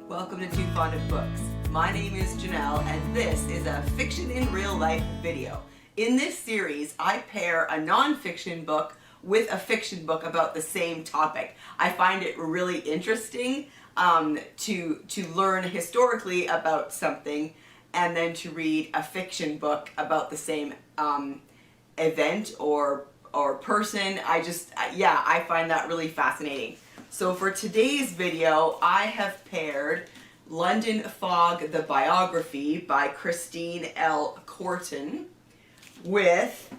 Welcome to Too Fond of Books. My name is Janelle and this is a fiction in real life video. In this series, I pair a non-fiction book with a fiction book about the same topic. I find it really interesting to learn historically about something and then to read a fiction book about the same event or person. I find that really fascinating. So for today's video, I have paired London Fog, the Biography by Christine L. Corton with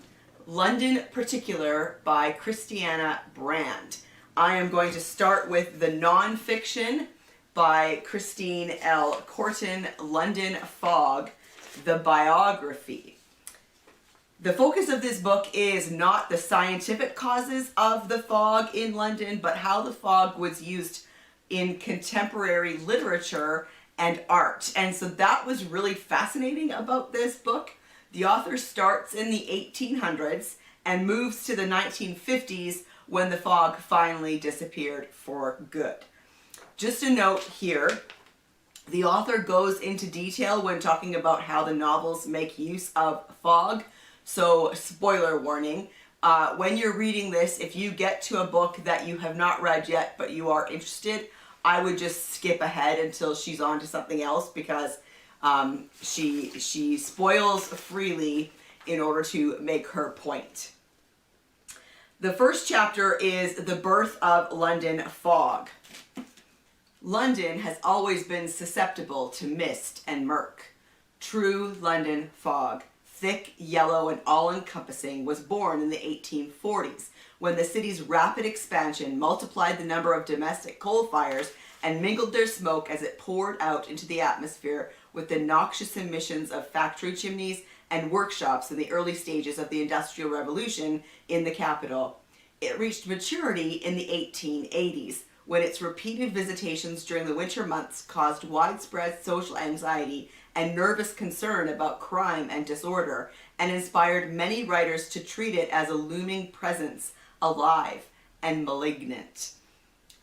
London Particular by Christianna Brand. I am going to start with the non-fiction by Christine L. Corton, London Fog, the Biography. The focus of this book is not the scientific causes of the fog in London, but how the fog was used in contemporary literature and art. And so that was really fascinating about this book. The author starts in the 1800s and moves to the 1950s when the fog finally disappeared for good. Just a note here, the author goes into detail when talking about how the novels make use of fog. So, spoiler warning, when you're reading this, if you get to a book that you have not read yet but you are interested, I would just skip ahead until she's on to something else because she spoils freely in order to make her point. The first chapter is The Birth of London Fog. London has always been susceptible to mist and murk. True London fog, thick, yellow, and all-encompassing, was born in the 1840s, when the city's rapid expansion multiplied the number of domestic coal fires and mingled their smoke as it poured out into the atmosphere with the noxious emissions of factory chimneys and workshops in the early stages of the Industrial Revolution in the capital. It reached maturity in the 1880s, when its repeated visitations during the winter months caused widespread social anxiety and nervous concern about crime and disorder, and inspired many writers to treat it as a looming presence, alive and malignant.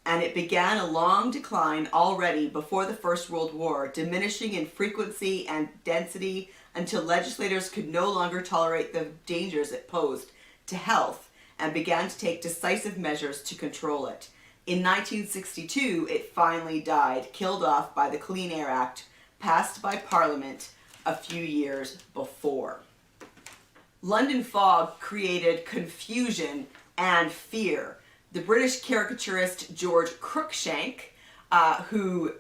And it began a long decline already before the First World War, diminishing in frequency and density until legislators could no longer tolerate the dangers it posed to health and began to take decisive measures to control it. In 1962, it finally died, killed off by the Clean Air Act, passed by Parliament a few years before. London fog created confusion and fear. The British caricaturist George Cruikshank, who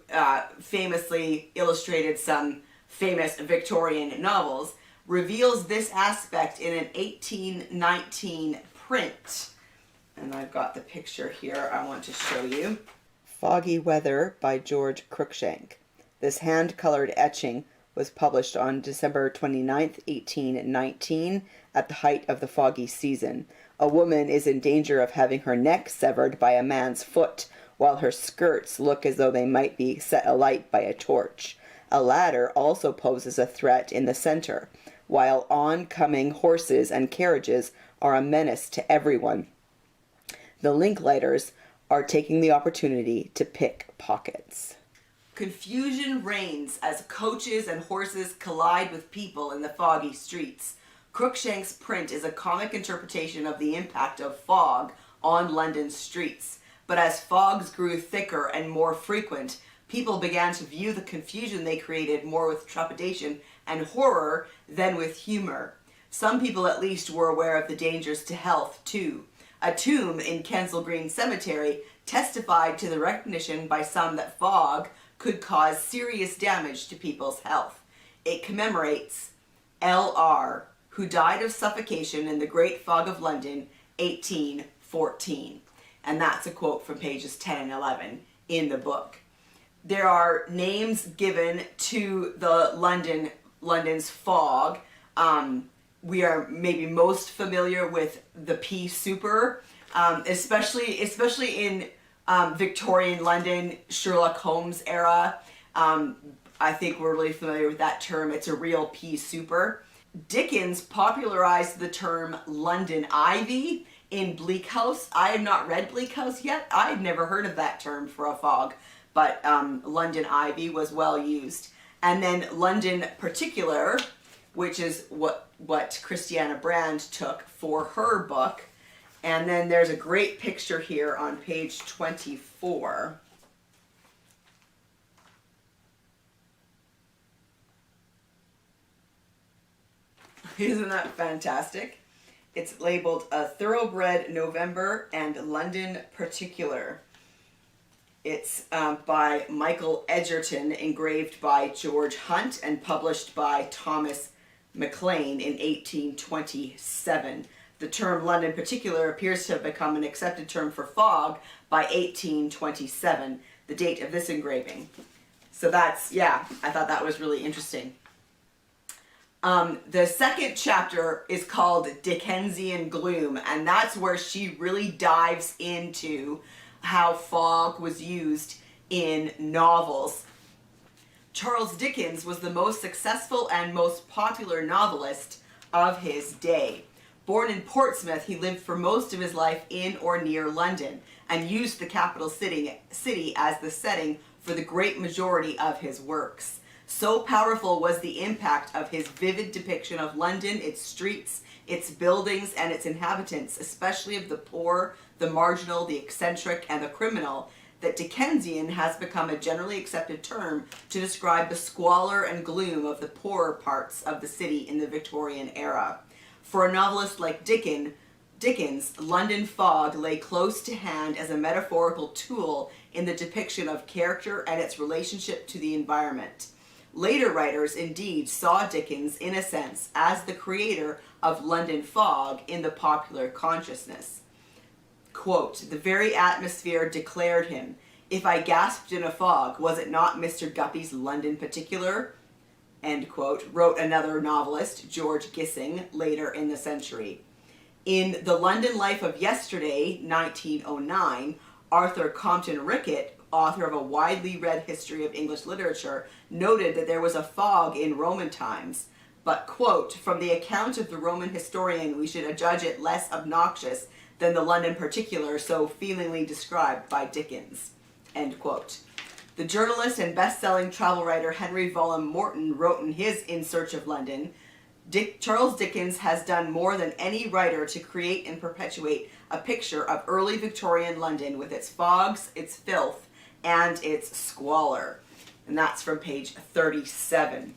famously illustrated some famous Victorian novels, reveals this aspect in an 1819 print. And I've got the picture here I want to show you. Foggy Weather by George Cruikshank. This hand-colored etching was published on December 29th, 1819, at the height of the foggy season. A woman is in danger of having her neck severed by a man's foot, while her skirts look as though they might be set alight by a torch. A ladder also poses a threat in the center, while oncoming horses and carriages are a menace to everyone. The Linklighters are taking the opportunity to pick pockets. Confusion reigns as coaches and horses collide with people in the foggy streets. Cruikshank's print is a comic interpretation of the impact of fog on London's streets. But as fogs grew thicker and more frequent, people began to view the confusion they created more with trepidation and horror than with humor. Some people at least were aware of the dangers to health too. A tomb in Kensal Green Cemetery testified to the recognition by some that fog could cause serious damage to people's health. It commemorates L.R., who died of suffocation in the Great Fog of London, 1814. And that's a quote from pages 10 and 11 in the book. There are names given to the London's fog. We are maybe most familiar with the pea souper, especially in Victorian London, Sherlock Holmes era. I think we're really familiar with that term. It's a real pea souper. Dickens popularized the term London ivy in Bleak House. I have not read Bleak House yet. I've never heard of that term for a fog. but London ivy was well used. And then London particular, which is what Christianna Brand took for her book. And then there's a great picture here on page 24. Isn't that fantastic? It's labeled A Thoroughbred November and London Particular. It's by Michael Edgerton, engraved by George Hunt, and published by Thomas Maclean in 1827. The term London Particular appears to have become an accepted term for fog by 1827, the date of this engraving. So that's, yeah, I thought that was really interesting. The second chapter is called Dickensian Gloom, and that's where she really dives into how fog was used in novels. Charles Dickens was the most successful and most popular novelist of his day. Born in Portsmouth, he lived for most of his life in or near London and used the capital city as the setting for the great majority of his works. So powerful was the impact of his vivid depiction of London, its streets, its buildings, and its inhabitants, especially of the poor, the marginal, the eccentric, and the criminal, that Dickensian has become a generally accepted term to describe the squalor and gloom of the poorer parts of the city in the Victorian era. For a novelist like Dickens, London fog lay close to hand as a metaphorical tool in the depiction of character and its relationship to the environment. Later writers indeed saw Dickens, in a sense, as the creator of London fog in the popular consciousness. Quote, "The very atmosphere declared him. If I gasped in a fog, was it not Mr. Guppy's London Particular?" End quote, wrote another novelist, George Gissing, later in the century. In The London Life of Yesterday, 1909, Arthur Compton Rickett, author of a widely read history of English literature, noted that there was a fog in Roman times, but, quote, "From the account of the Roman historian, we should adjudge it less obnoxious than the London Particular so feelingly described by Dickens," end quote. The journalist and best-selling travel writer Henry Vollen Morton wrote in his In Search of London, Charles Dickens has done more than any writer to create and perpetuate a picture of early Victorian London with its fogs, its filth, and its squalor. And that's from page 37.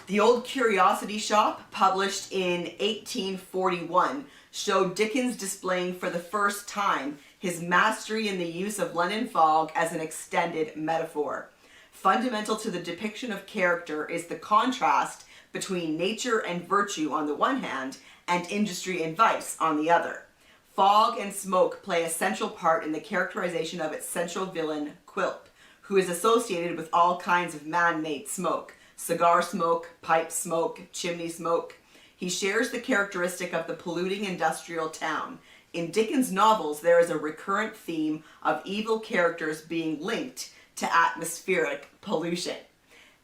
The Old Curiosity Shop, published in 1841, showed Dickens displaying for the first time his mastery in the use of London fog as an extended metaphor. Fundamental to the depiction of character is the contrast between nature and virtue on the one hand, and industry and vice on the other. Fog and smoke play a central part in the characterization of its central villain, Quilp, who is associated with all kinds of man-made smoke: cigar smoke, pipe smoke, chimney smoke. He shares the characteristic of the polluting industrial town. In Dickens' novels, there is a recurrent theme of evil characters being linked to atmospheric pollution.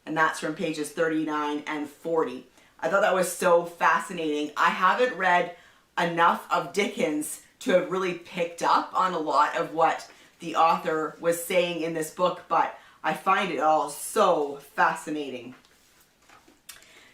And that's from pages 39 and 40. I thought that was so fascinating. I haven't read enough of Dickens to have really picked up on a lot of what the author was saying in this book, but I find it all so fascinating.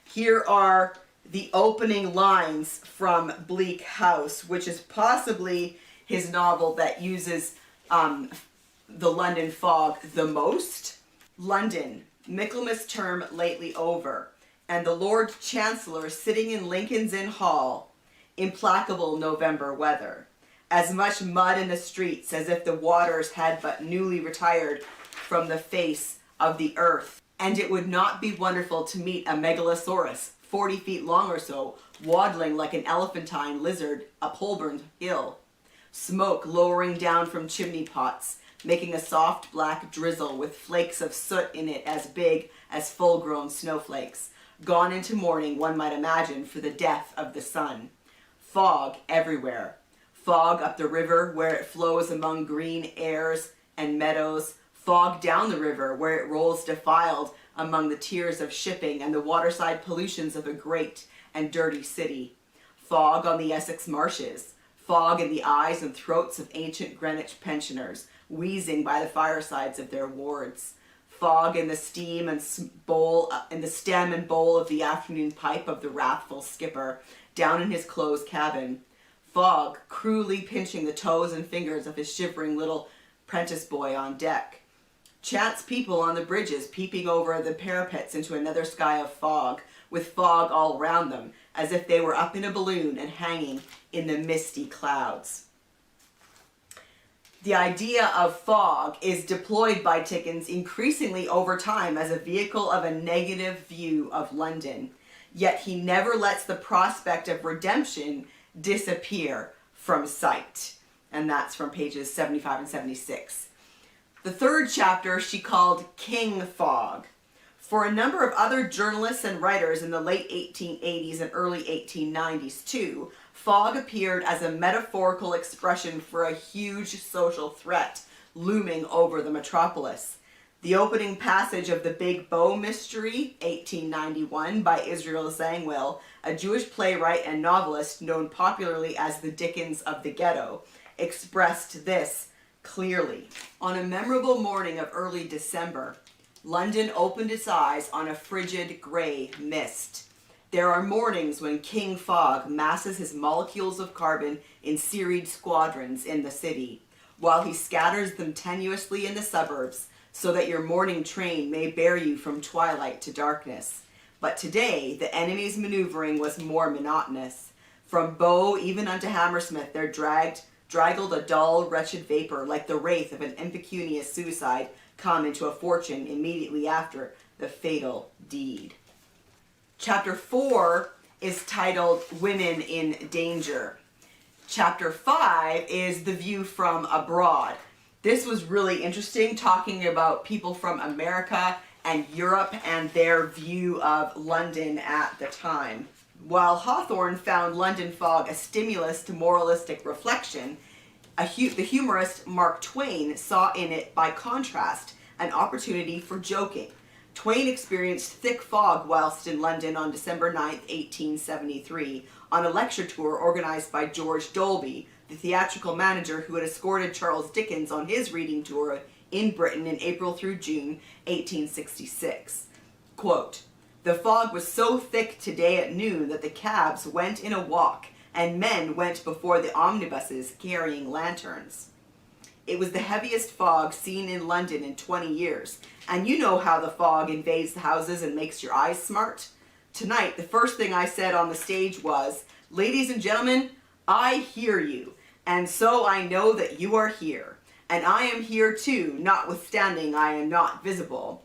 Here are the opening lines from Bleak House, which is possibly his novel that uses the London fog the most. London, Michaelmas term lately over, and the Lord Chancellor sitting in Lincoln's Inn Hall. Implacable November weather. As much mud in the streets as if the waters had but newly retired from the face of the earth. And it would not be wonderful to meet a megalosaurus, 40 feet long or so, waddling like an elephantine lizard up Holborn Hill. Smoke lowering down from chimney pots, making a soft black drizzle with flakes of soot in it as big as full-grown snowflakes. Gone into mourning, one might imagine, for the death of the sun. Fog everywhere. Fog up the river where it flows among green airs and meadows. Fog down the river where it rolls defiled among the tiers of shipping and the waterside pollutions of a great and dirty city. Fog on the Essex marshes. Fog in the eyes and throats of ancient Greenwich pensioners. wheezing by the firesides of their wards. Fog in the steam and bowl, in the stem and bowl of the afternoon pipe of the wrathful skipper down in his closed cabin. Fog cruelly pinching the toes and fingers of his shivering little prentice boy on deck. Chance people on the bridges peeping over the parapets into another sky of fog, with fog all round them, as if they were up in a balloon and hanging in the misty clouds. The idea of fog is deployed by Dickens increasingly over time as a vehicle of a negative view of London, yet he never lets the prospect of redemption disappear from sight. And that's from pages 75 and 76. The third chapter she called King Fog. For a number of other journalists and writers in the late 1880s and early 1890s too, fog appeared as a metaphorical expression for a huge social threat looming over the metropolis. The opening passage of The Big Bow Mystery, 1891, by Israel Zangwill, a Jewish playwright and novelist known popularly as the Dickens of the Ghetto, expressed this clearly. On a memorable morning of early December, London opened its eyes on a frigid gray mist. There are mornings when King Fog masses his molecules of carbon in serried squadrons in the city, while he scatters them tenuously in the suburbs, so that your morning train may bear you from twilight to darkness. But today, the enemy's maneuvering was more monotonous. From Bow even unto Hammersmith there draggled a dull, wretched vapor, like the wraith of an impecunious suicide come into a fortune immediately after the fatal deed. Chapter 4 is titled Women in Danger. Chapter 5 is The View from Abroad. This was really interesting, talking about people from America and Europe and their view of London at the time. While Hawthorne found London fog a stimulus to moralistic reflection, the humorist Mark Twain saw in it, by contrast, an opportunity for joking. Twain experienced thick fog whilst in London on December 9, 1873, on a lecture tour organized by George Dolby, the theatrical manager who had escorted Charles Dickens on his reading tour in Britain in April through June 1866. Quote, "The fog was so thick today at noon that the cabs went in a walk, and men went before the omnibuses carrying lanterns. It was the heaviest fog seen in London in 20 years, and you know how the fog invades the houses and makes your eyes smart. Tonight, the first thing I said on the stage was, 'Ladies and gentlemen, I hear you, and so I know that you are here. And I am here too, notwithstanding I am not visible.'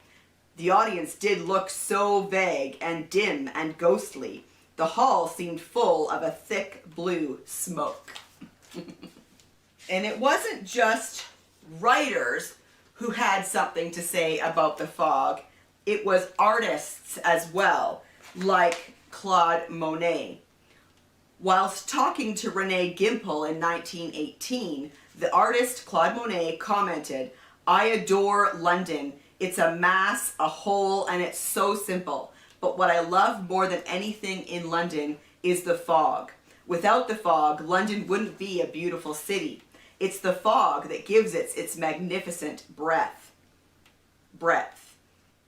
The audience did look so vague and dim and ghostly. The hall seemed full of a thick blue smoke." And it wasn't just writers who had something to say about the fog. It was artists as well, like Claude Monet. Whilst talking to Rene Gimple in 1918, the artist Claude Monet commented, "I adore London. It's a mass, a whole, and it's so simple. But what I love more than anything in London is the fog. Without the fog, London wouldn't be a beautiful city. It's the fog that gives it its magnificent breadth."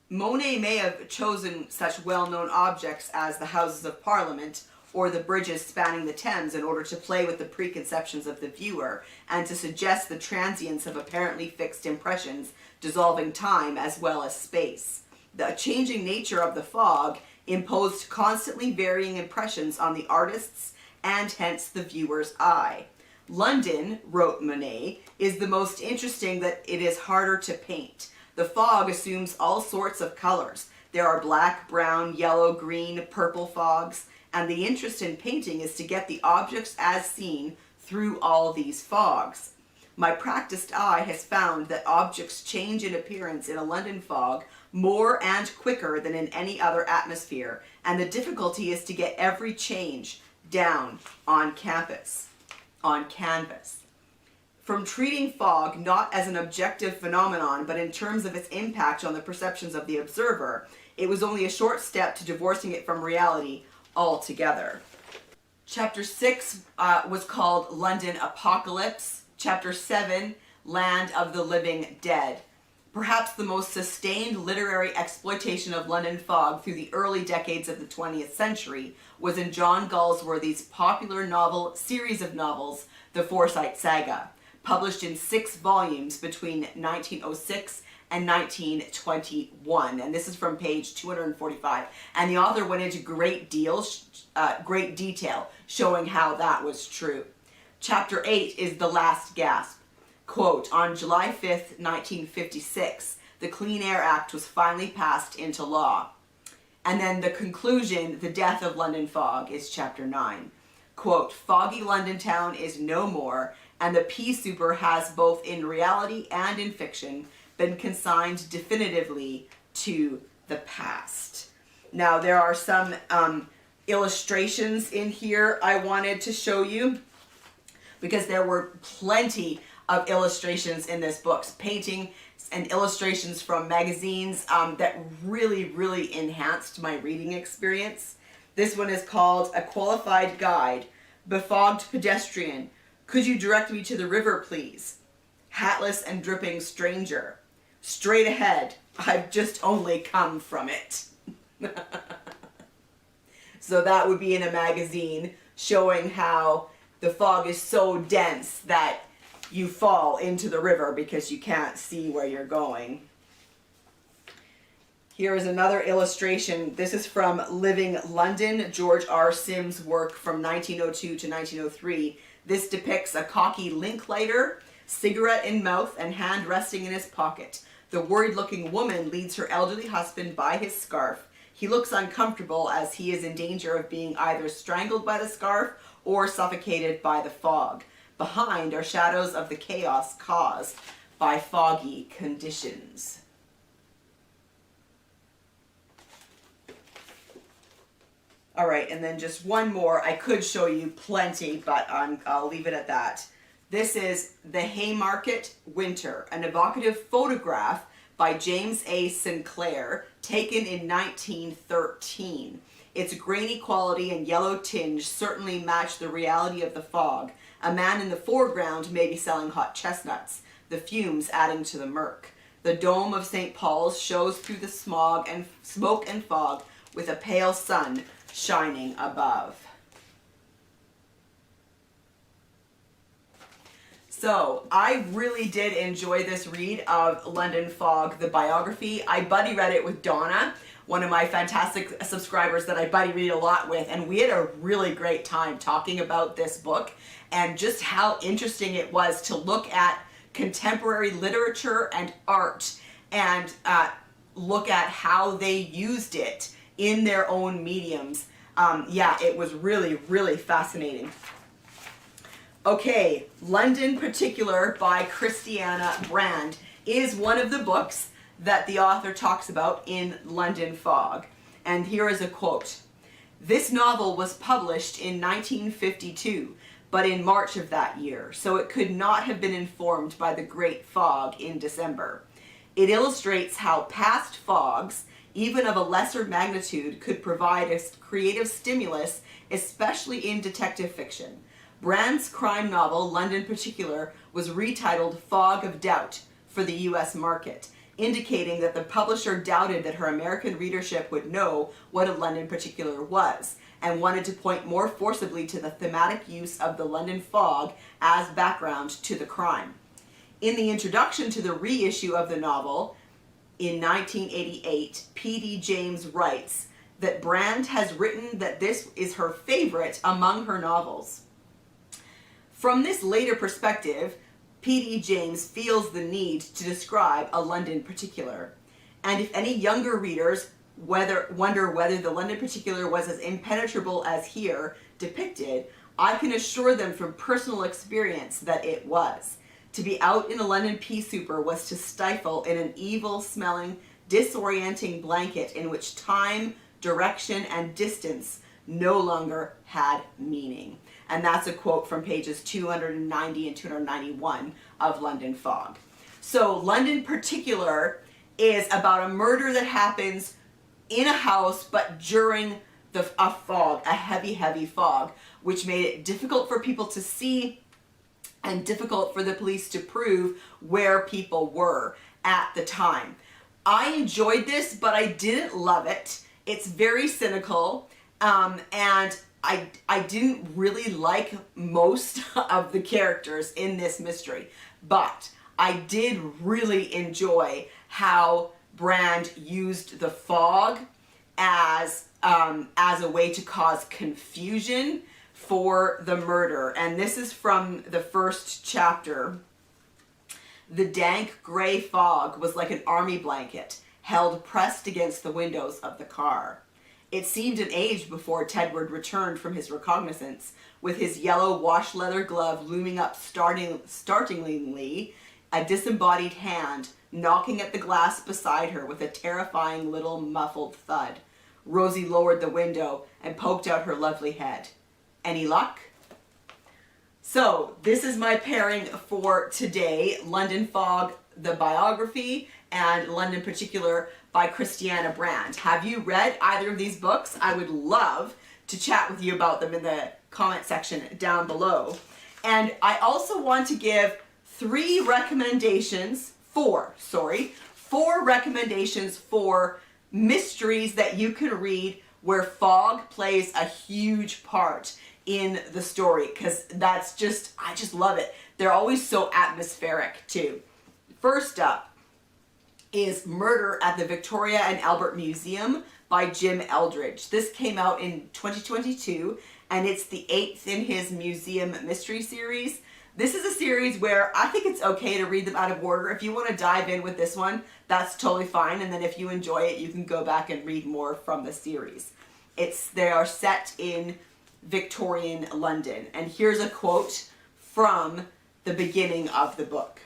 Monet may have chosen such well-known objects as the Houses of Parliament or the bridges spanning the Thames in order to play with the preconceptions of the viewer and to suggest the transience of apparently fixed impressions, dissolving time as well as space. The changing nature of the fog imposed constantly varying impressions on the artist's and hence the viewer's eye. "London," wrote Monet, "is the most interesting that it is harder to paint. The fog assumes all sorts of colors. There are black, brown, yellow, green, purple fogs, and the interest in painting is to get the objects as seen through all these fogs. My practiced eye has found that objects change in appearance in a London fog more and quicker than in any other atmosphere, and the difficulty is to get every change down on canvas. From treating fog not as an objective phenomenon, but in terms of its impact on the perceptions of the observer, it was only a short step to divorcing it from reality altogether." Chapter 6 was called London Apocalypse. Chapter 7, Land of the Living Dead. Perhaps the most sustained literary exploitation of London fog through the early decades of the 20th century was in John Galsworthy's popular novel series of novels, The Forsyte Saga, published in 6 volumes between 1906 and 1921. And this is from page 245. And the author went into great detail showing how that was true. Chapter 8 is The Last Gasp. Quote, on July 5th, 1956, the Clean Air Act was finally passed into law. And then the conclusion, The Death of London Fog, is chapter 9. Quote, foggy London town is no more, and the pea souper has both in reality and in fiction been consigned definitively to the past. Now, there are some illustrations in here I wanted to show you, because there were plenty of illustrations in this book, painting and illustrations from magazines that really enhanced my reading experience. This one is called A Qualified Guide, Befogged Pedestrian, Could You Direct Me to the River, Please? Hatless and Dripping Stranger, Straight Ahead, I've Just Only Come From It. So that would be in a magazine showing how the fog is so dense that you fall into the river because you can't see where you're going. Here is another illustration. This is from Living London, George R. Sims' work from 1902 to 1903. This depicts a cocky Linklater, cigarette in mouth and hand resting in his pocket. The worried-looking woman leads her elderly husband by his scarf. He looks uncomfortable as he is in danger of being either strangled by the scarf or suffocated by the fog. Behind are shadows of the chaos caused by foggy conditions. All right, and then just one more. I could show you plenty, but I'll leave it at that. This is The Haymarket Winter, an evocative photograph by James A. Sinclair, taken in 1913. Its grainy quality and yellow tinge certainly match the reality of the fog. A man in the foreground may be selling hot chestnuts, the fumes adding to the murk. The dome of St. Paul's shows through the smoke and fog with a pale sun shining above. So I really did enjoy this read of London Fog, the biography. I buddy read it with Donna, one of my fantastic subscribers that I buddy read a lot with, and we had a really great time talking about this book and just how interesting it was to look at contemporary literature and art and look at how they used it in their own mediums. Yeah, it was really fascinating. Okay, London Particular by Christianna Brand is one of the books that the author talks about in London Fog. And here is a quote. This novel was published in 1952, but in March of that year, so it could not have been informed by the great fog in December. It illustrates how past fogs, even of a lesser magnitude, could provide a creative stimulus, especially in detective fiction. Brand's crime novel, London Particular, was retitled Fog of Doubt for the US market, indicating that the publisher doubted that her American readership would know what a London Particular was, and wanted to point more forcibly to the thematic use of the London fog as background to the crime. In the introduction to the reissue of the novel in 1988, P.D. James writes that Brand has written that this is her favorite among her novels. From this later perspective, P.D. James feels the need to describe a London Particular. And if any younger readers wonder whether the London Particular was as impenetrable as here depicted, I can assure them from personal experience that it was. To be out in a London pea souper was to stifle in an evil-smelling, disorienting blanket in which time, direction, and distance no longer had meaning. And that's a quote from pages 290 and 291 of London Fog. So London Particular is about a murder that happens in a house, but during a fog, a heavy fog, which made it difficult for people to see and difficult for the police to prove where people were at the time. I enjoyed this, but I didn't love it. It's very cynical, and I didn't really like most of the characters in this mystery, but I did really enjoy how Brand used the fog as a way to cause confusion for the murder. And this is from the first chapter. The dank gray fog was like an army blanket held pressed against the windows of the car. It seemed an age before Tedward returned from his reconnaissance, with his yellow wash leather glove looming up startlingly, a disembodied hand knocking at the glass beside her with a terrifying little muffled thud. Rosie lowered the window and poked out her lovely head. Any luck? So this is my pairing for today: London Fog, the biography, and London Particular by Christianna Brand. Have you read either of these books? I would love to chat with you about them in the comment section down below. And I also want to give four recommendations for mysteries that you can read where fog plays a huge part in the story, because I just love it. They're always so atmospheric too. First up is Murder at the Victoria and Albert Museum by Jim Eldridge. This came out in 2022, and it's the 8th in his museum mystery series. This is a series where I think it's okay to read them out of order. If you want to dive in with this one, that's totally fine. And then if you enjoy it, you can go back and read more from the series. They are set in Victorian London. And here's a quote from the beginning of the book.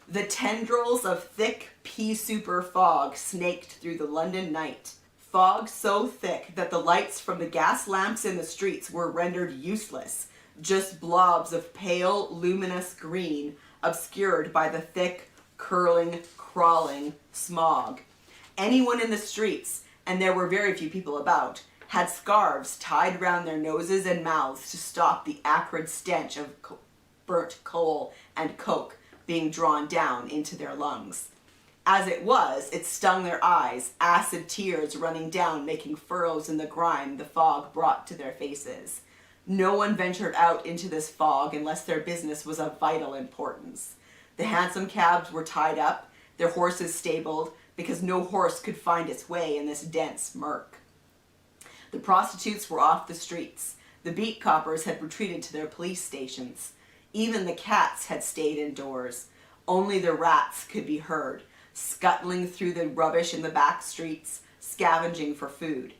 The tendrils of thick pea-souper fog snaked through the London night. Fog so thick that the lights from the gas lamps in the streets were rendered useless, just blobs of pale, luminous green, obscured by the thick, curling, crawling smog. Anyone in the streets, and there were very few people about, had scarves tied round their noses and mouths to stop the acrid stench of burnt coal and coke being drawn down into their lungs. As it was, it stung their eyes, acid tears running down, making furrows in the grime the fog brought to their faces. No one ventured out into this fog unless their business was of vital importance. The hansom cabs were tied up, their horses stabled, because no horse could find its way in this dense murk. The prostitutes were off the streets. The beat coppers had retreated to their police stations. Even the cats had stayed indoors. Only the rats could be heard, scuttling through the rubbish in the back streets, scavenging for food.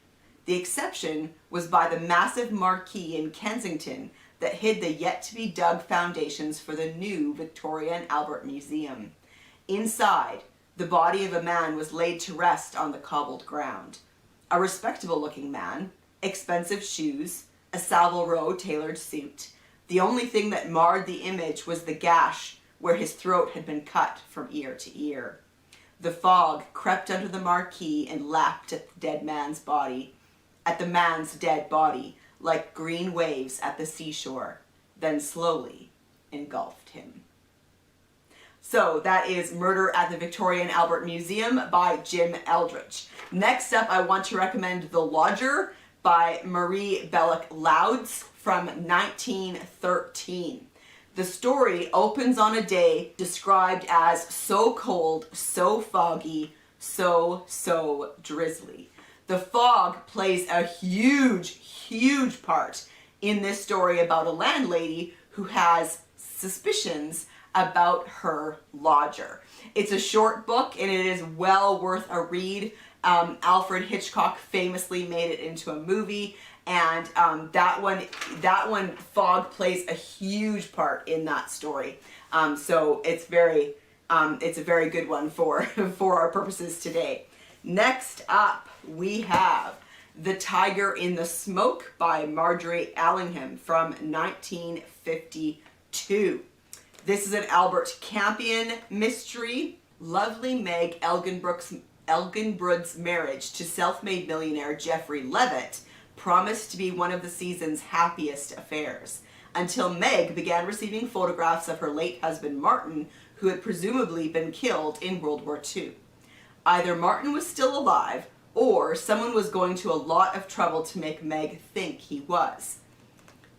The exception was by the massive marquee in Kensington that hid the yet-to-be-dug foundations for the new Victoria and Albert Museum. Inside, the body of a man was laid to rest on the cobbled ground. A respectable-looking man, expensive shoes, a Savile Row tailored suit. The only thing that marred the image was the gash where his throat had been cut from ear to ear. The fog crept under the marquee and lapped at the dead man's body, at the man's dead body, like green waves at the seashore, then slowly engulfed him. So that is Murder at the Victoria and Albert Museum by Jim Eldridge. Next up, I want to recommend The Lodger by Marie Belloc Lowndes from 1913. The story opens on a day described as so cold, so foggy, so drizzly. The fog plays a huge part in this story about a landlady who has suspicions about her lodger. It's a short book and it is well worth a read. Alfred Hitchcock famously made it into a movie, and that one fog plays a huge part in that story. So it's a very good one for our purposes today. Next up, we have The Tiger in the Smoke by Margery Allingham from 1952. This is an Albert Campion mystery. Lovely Meg Elginbrod's marriage to self-made millionaire Geoffrey Levitt promised to be one of the season's happiest affairs. until Meg began receiving photographs of her late husband Martin, who had presumably been killed in World War II. Either Martin was still alive, or someone was going to a lot of trouble to make Meg think he was.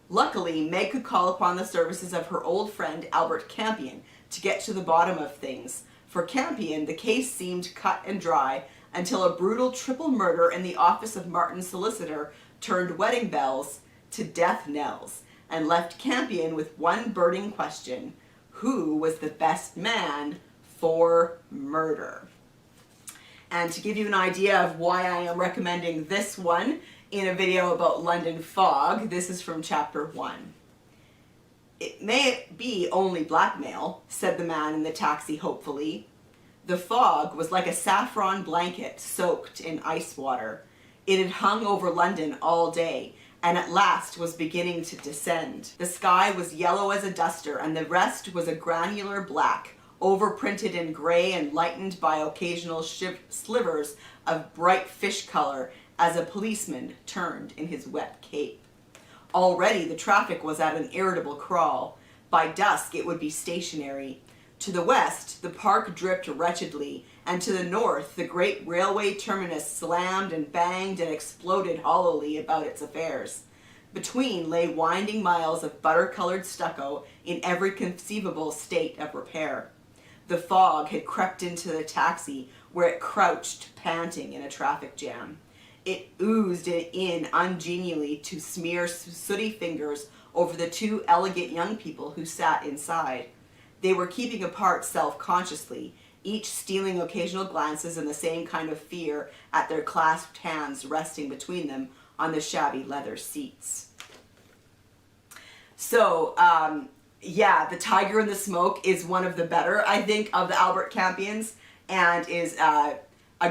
Luckily, Meg could call upon the services of her old friend Albert Campion to get to the bottom of things. For Campion, the case seemed cut and dry until a brutal triple murder in the office of Martin's solicitor turned wedding bells to death knells and left Campion with one burning question: who was the best man for murder? And to give you an idea of why I am recommending this one in a video about London fog, this is from chapter 1. "It may be only blackmail," said the man in the taxi hopefully. The fog was like a saffron blanket soaked in ice water. It had hung over London all day, and at last was beginning to descend. The sky was yellow as a duster, and the rest was a granular black, overprinted in gray and lightened by occasional slivers of bright fish color as a policeman turned in his wet cape. Already the traffic was at an irritable crawl. By dusk it would be stationary. To the west, the park dripped wretchedly, and to the north, the great railway terminus slammed and banged and exploded hollowly about its affairs. Between lay winding miles of butter-colored stucco in every conceivable state of repair. The fog had crept into the taxi, where it crouched panting in a traffic jam. It oozed in ungenially to smear sooty fingers over the two elegant young people who sat inside. They were keeping apart self-consciously, each stealing occasional glances in the same kind of fear at their clasped hands resting between them on the shabby leather seats. So, yeah, The Tiger in the Smoke is one of the better, I think, of the Albert Campions, and is a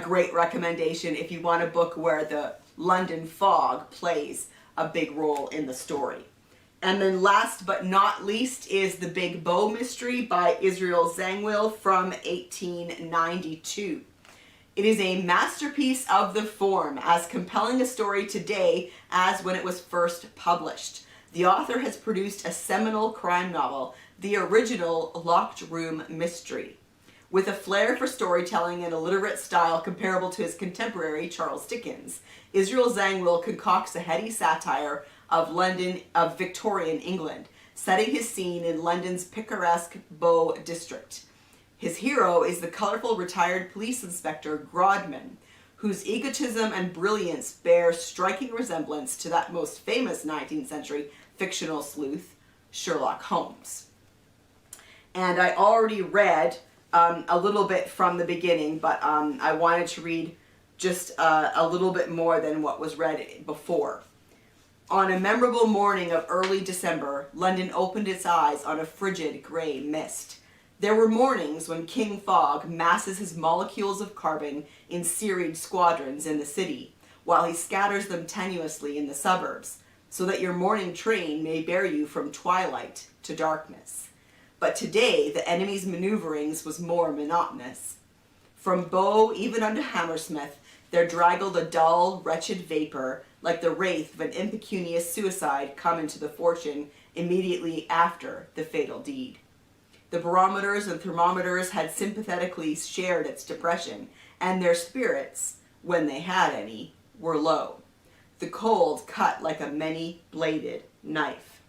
great recommendation if you want a book where the London fog plays a big role in the story. And then last but not least is The Big Bow Mystery by Israel Zangwill from 1892. It is a masterpiece of the form, as compelling a story today as when it was first published. The author has produced a seminal crime novel, the original Locked Room Mystery. With a flair for storytelling and a literate style comparable to his contemporary Charles Dickens, Israel Zangwill concocts a heady satire of Victorian England, setting his scene in London's picturesque Bow district. His hero is the colorful retired police inspector Grodman, whose egotism and brilliance bear striking resemblance to that most famous 19th century fictional sleuth, Sherlock Holmes. And I already read a little bit from the beginning, but I wanted to read just a little bit more than what was read before. On a memorable morning of early December, London opened its eyes on a frigid gray mist. There were mornings when King Fog masses his molecules of carbon in serried squadrons in the city, while he scatters them tenuously in the suburbs, so that your morning train may bear you from twilight to darkness. But today, the enemy's maneuverings was more monotonous. From Bow even unto Hammersmith, there draggled a dull, wretched vapor, like the wraith of an impecunious suicide come into the fortune immediately after the fatal deed. The barometers and thermometers had sympathetically shared its depression, and their spirits, when they had any, were low. The cold cut like a many-bladed knife.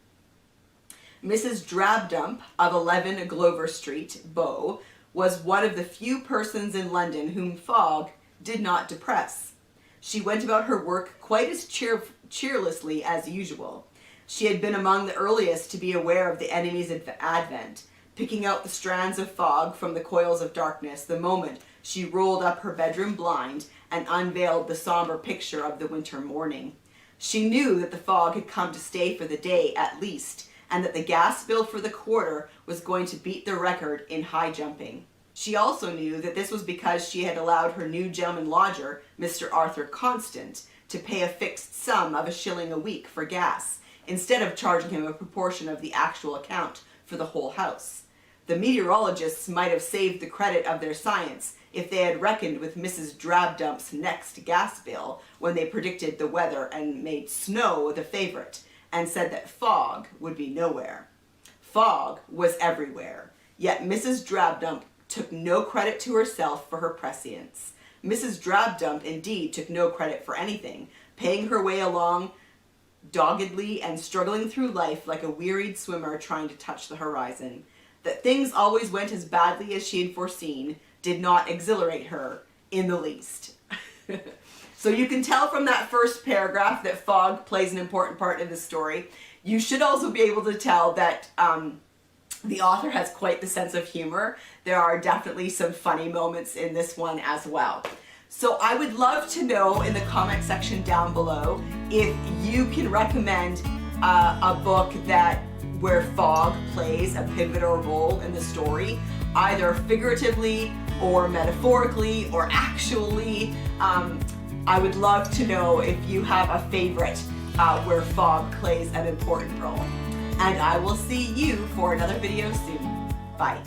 Mrs. Drabdump of 11 Glover Street, Bow, was one of the few persons in London whom fog did not depress. She went about her work quite as cheerlessly as usual. She had been among the earliest to be aware of the enemy's advent, picking out the strands of fog from the coils of darkness the moment she rolled up her bedroom blind and unveiled the somber picture of the winter morning. She knew that the fog had come to stay for the day at least, and that the gas bill for the quarter was going to beat the record in high jumping. She also knew that this was because she had allowed her new gentleman lodger, Mr. Arthur Constant, to pay a fixed sum of £1 a week for gas, instead of charging him a proportion of the actual account for the whole house. The meteorologists might have saved the credit of their science if they had reckoned with Mrs. Drabdump's next gas bill when they predicted the weather and made snow the favorite, and said that fog would be nowhere. Fog was everywhere, yet Mrs. Drabdump took no credit to herself for her prescience. Mrs. Drabdump indeed took no credit for anything, paying her way along doggedly and struggling through life like a wearied swimmer trying to touch the horizon. That things always went as badly as she had foreseen did not exhilarate her in the least. So you can tell from that first paragraph that fog plays an important part in the story. You should also be able to tell that the author has quite the sense of humor. There are definitely some funny moments in this one as well. So I would love to know in the comment section down below if you can recommend a book where fog plays a pivotal role in the story, either figuratively or metaphorically or actually. I would love to know if you have a favorite where fog plays an important role. And I will see you for another video soon. Bye.